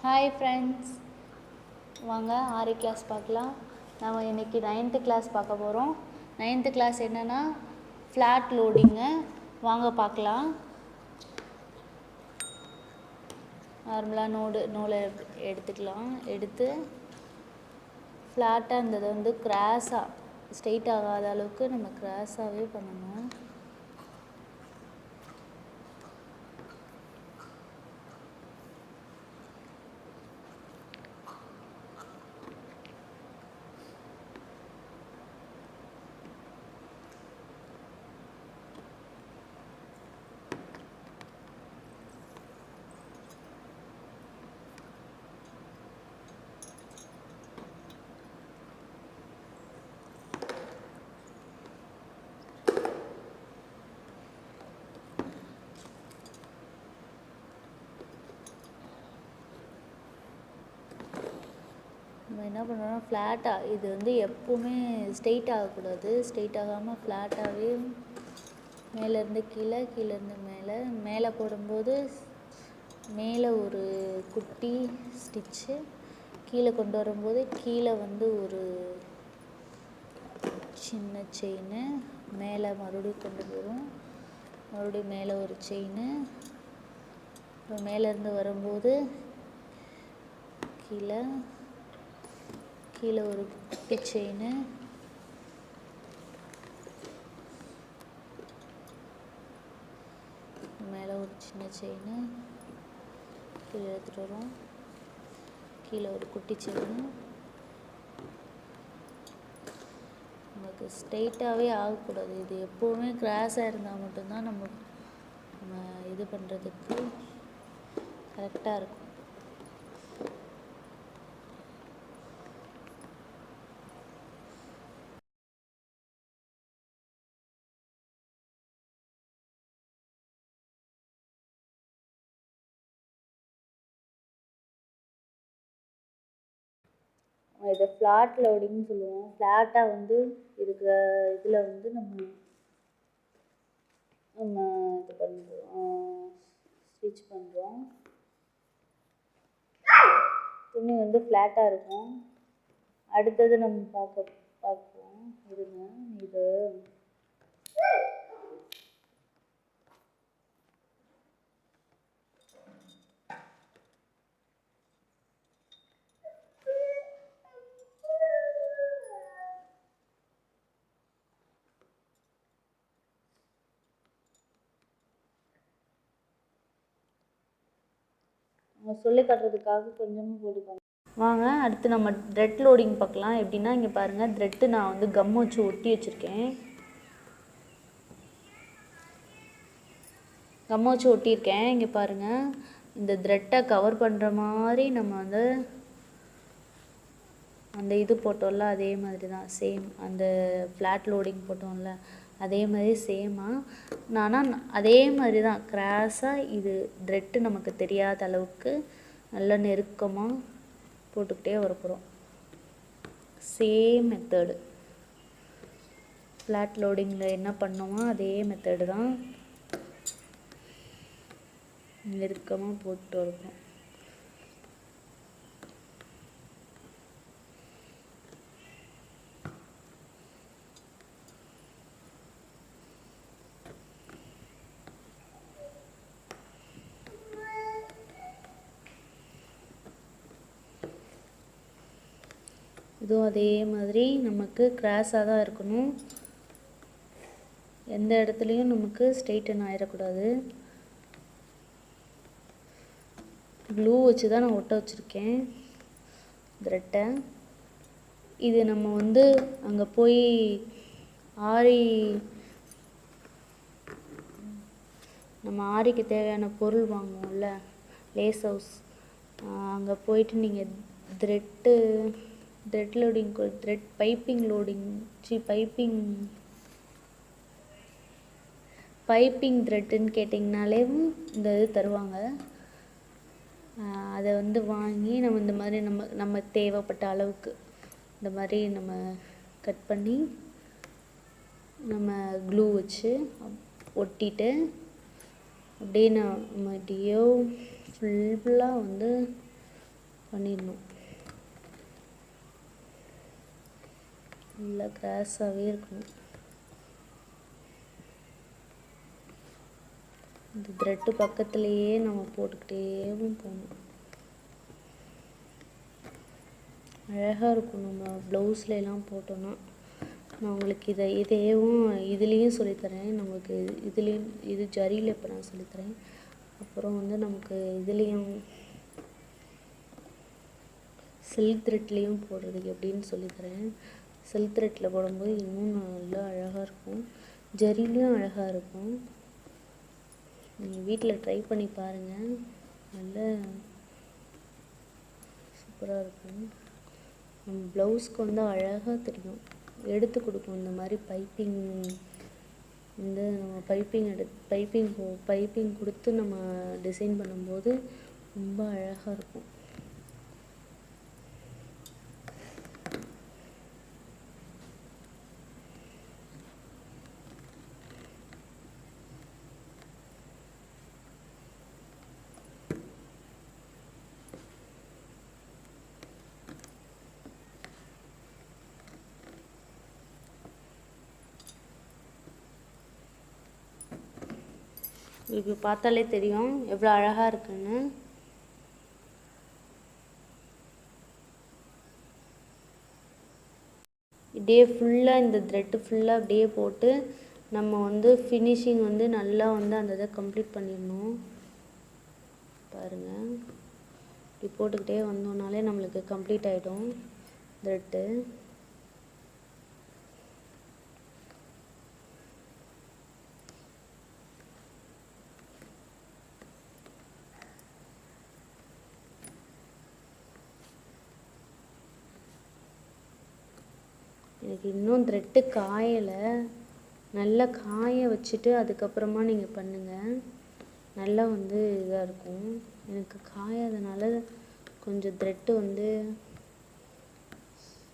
Hi friends, வாங்க ஆரி class பார்க்கலாம். நம்ம இன்றைக்கி 9th கிளாஸ் பார்க்க போகிறோம். 9th கிளாஸ் என்னென்னா ஃப்ளாட் லோடிங்கு. வாங்க பார்க்கலாம். நார்மலாக நூலை எடுத்துக்கலாம். எடுத்து ஃப்ளாட்டாக இருந்தது வந்து கிராஸாக ஸ்ட்ரெயிட் ஆகாத அளவுக்கு நம்ம கிராஸாகவே பண்ணணும். நம்ம என்ன பண்ணுறோம்னா ஃப்ளாட்டாக, இது வந்து எப்போவுமே ஸ்ட்ரெயிட் ஆகக்கூடாது. ஸ்ட்ரெயிட் ஆகாமல் ஃப்ளாட்டாகவே மேலேருந்து கீழே, கீழேருந்து மேலே, மேலே போடும்போது மேலே ஒரு குட்டி ஸ்டிச்சு, கீழே கொண்டு வரும்போது கீழே வந்து ஒரு சின்ன செயின், மேலே மறுபடியும் கொண்டு வரும், மறுபடியும் மேலே ஒரு செயின், அப்புறம் மேலேருந்து வரும்போது கீழே கீழே ஒரு குட்டி செயின், மேலே ஒரு சின்ன செயின், கீழே எடுத்துகிட்டு வரும், கீழே ஒரு குட்டி செயின். நமக்கு ஸ்ட்ரெயிட்டாகவே ஆகக்கூடாது. இது எப்போவுமே கிராஸாக இருந்தால் மட்டும்தான் நம்ம இது பண்ணுறதுக்கு கரெக்டாக இருக்கும். இதை ஃப்ளாட் லோடிங்னு சொல்லுவோம். ஃப்ளாட்டாக வந்து இருக்கிற இதில் வந்து நம்ம இது பண்ணுறோம், ஸ்டிச் பண்ணுறோம். துணி வந்து ஃப்ளாட்டாக இருக்கும். அடுத்தது நம்ம பார்ப்போம். இருங்க, இது சொல்லி காட்டுறதுக்காக கொஞ்சமாக போட்டுக்கோங்க. வாங்க அடுத்து நம்ம த்ரெட் லோடிங் பார்க்கலாம். எப்படின்னா இங்கே பாருங்கள், த்ரெட்டு நான் வந்து கம் வச்சு ஒட்டி வச்சுருக்கேன். கம் வச்சு ஒட்டியிருக்கேன். இங்கே பாருங்கள், இந்த த்ரெட்டை கவர் பண்ணுற மாதிரி நம்ம வந்து அந்த இது போட்டோம்ல, அதே மாதிரி தான் சேம். அந்த ஃப்ளாட் லோடிங் போட்டோம்ல, அதே மாதிரி சேமாக ஆனால் அதே மாதிரி தான் கிராஸாக இது த்ரெட்டு நமக்கு தெரியாத அளவுக்கு நல்லா நெருக்கமாக போட்டுக்கிட்டே வரப்போகிறோம். சேம் மெத்தடு ஃப்ளாட் லோடிங்கில் என்ன பண்ணோமோ அதே மெத்தடு தான் நெருக்கமாக போட்டு வரப்போம். இதுவும் அதே மாதிரி நமக்கு கிராஸாக தான் இருக்கணும். எந்த இடத்துலையும் நமக்கு ஸ்ட்ரெயிட்டன் ஆகிடக்கூடாது. க்ளூ வச்சு தான் நான் ஒட்ட வச்சுருக்கேன் த்ரெட்டை. இது நம்ம வந்து அங்கே போய் நம்ம ஆரிக்கு தேவையான பொருள் வாங்குவோம்ல, லேஸ் ஹவுஸ், அங்கே போயிட்டு நீங்கள் thread loading, thread piping loading, piping த்ரெட்டுன்னு கேட்டிங்கனாலே இந்த இது தருவாங்க. அதை வந்து வாங்கி நம்ம இந்த மாதிரி நம்ம தேவைப்பட்ட அளவுக்கு இந்த மாதிரி நம்ம கட் பண்ணி நம்ம க்ளூ வச்சு ஒட்டிட்டு அப்படியே நம்ம ஃபுல்லாக வந்து பண்ணிடணும். நல்லா கிராஸாகவே இருக்கணும். இந்த த்ரெட்டு பக்கத்துலேயே நம்ம போட்டுக்கிட்டேவும் போகணும். அழகாக இருக்கும். நம்ம ப்ளவுஸ்லாம் போட்டோன்னா நான் உங்களுக்கு இதையும் இதுலேயும் சொல்லித்தரேன். நமக்கு இதுலேயும் இது ஜரியில் இப்போ நான் சொல்லித்தரேன். அப்புறம் வந்து நமக்கு இதுலேயும் சில்க் த்ரெட்லேயும் போடுறதுக்கு எப்படின்னு சொல்லித்தரேன். சில்க் த்ரெட்டில் போடும்போது இன்னும் நல்லா அழகாக இருக்கும். ஜரிலையும் அழகாக இருக்கும். நீங்கள் வீட்டில் ட்ரை பண்ணி பாருங்கள். நல்ல சூப்பராக இருக்கும். நம்ம ப்ளவுஸ்க்கு வந்து அழகாக தெரியும், எடுத்து கொடுக்கும். இந்த மாதிரி பைப்பிங் வந்து நம்ம பைப்பிங் கொடுத்து நம்ம டிசைன் பண்ணும்போது ரொம்ப அழகாக இருக்கும். இப்போ பார்த்தாலே தெரியும் எவ்வளோ அழகாக இருக்குன்னு. இப்படியே ஃபுல்லாக இந்த த்ரெட்டு ஃபுல்லாக அப்படியே போட்டு நம்ம வந்து ஃபினிஷிங் வந்து நல்லா வந்து அந்த இதை கம்ப்ளீட் பண்ணிடணும். பாருங்கள், இப்படி போட்டுக்கிட்டே வந்தோம்னாலே நம்மளுக்கு கம்ப்ளீட் ஆகிடும் த்ரெட்டு. எனக்கு இன்னும் த்ரெட்டு காயலை. நல்லா காய வச்சுட்டு அதுக்கப்புறமா நீங்கள் பண்ணுங்கள். நல்லா வந்து இதாக இருக்கும். எனக்கு காயாதனால கொஞ்சம் த்ரெட்டு வந்து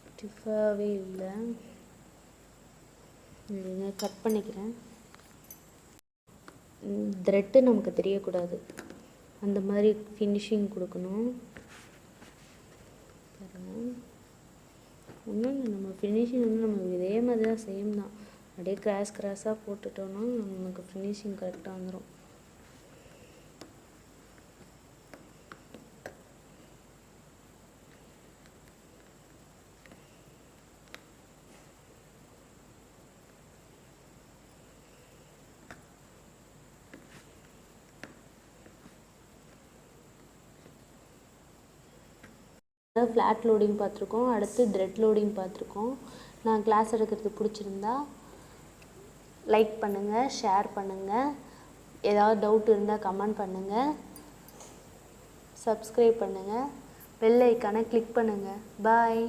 ஸ்டிஃபாகவே இல்லை. நீங்கள் கட் பண்ணிக்கிறேன். த்ரெட்டு நமக்கு தெரியக்கூடாது, அந்த மாதிரி ஃபினிஷிங் கொடுக்கணும். பாருங்கள், ஒன்றும் இல்லை, நம்ம ஃபினிஷிங் வந்து நம்ம இதே மாதிரி தான், சேம் தான். அப்படியே கிராஸாக போட்டுட்டோன்னா நமக்கு ஃபினிஷிங் கரெக்டாக வந்துடும். ஃப்ளாட் லோடிங் பார்த்துருக்கோம், அடுத்து த்ரெட் லோடிங் பார்த்துருக்கோம். நான் கிளாஸ் எடுக்கிறது பிடிச்சிருந்தா லைக் பண்ணுங்கள், ஷேர் பண்ணுங்கள். ஏதாவது டவுட் இருந்தால் கமெண்ட் பண்ணுங்கள். சப்ஸ்கிரைப் பண்ணுங்கள். பெல் ஐக்கானை கிளிக் பண்ணுங்கள். பாய்.